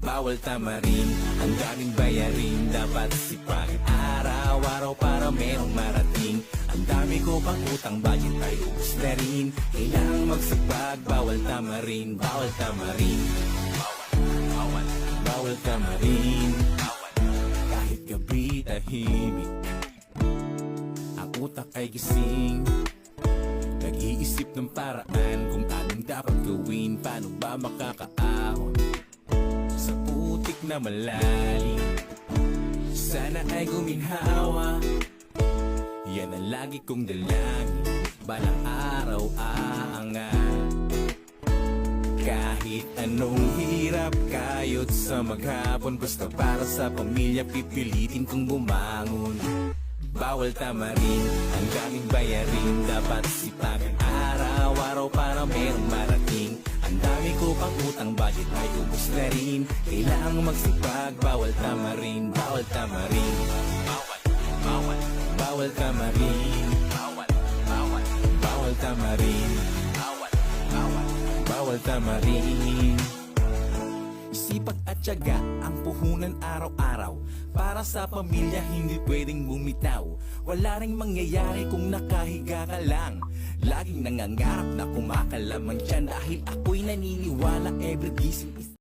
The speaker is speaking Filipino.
bawal tamarin. Ang daming bayarin, dapat sipagin araw-araw para merong marating. Ang dami ko pang utang, budget ay ubus na rin. Kailangang magsipag, bawal tamarin, bawal tamarin. Bawal tamarin. Kahit gabi tahimik, ang utak ay gising. Nag-iisip ng paraan kung anong dapat gawin. Paano ba makakaahon sa putik na malalim? Sana ay guminhawa, yan ang lagi kong dalangin. Balang araw aangat. Kahit anong hirap, kayod sa maghapon, basta para sa pamilya pipilitin kong bumangon. Bawal tamarin, ang daming bayarin, dapat sipagan araw-araw para merong marating. Ang dami ko pang utang, budget ay ubus na rin. Kailangang magsipag, bawal tamarin, bawal tamarin. Bawal tamarin. Bawal tamarin. Bawal tamarin. Sipag at tiyaga ang puhunan araw-araw. Para sa pamilya hindi pwedeng bumitaw. Wala ring mangyayari kung nakahiga ka lang. Laging nangangarap na kumakalam ang tiyan, dahil ako'y naniniwala every gising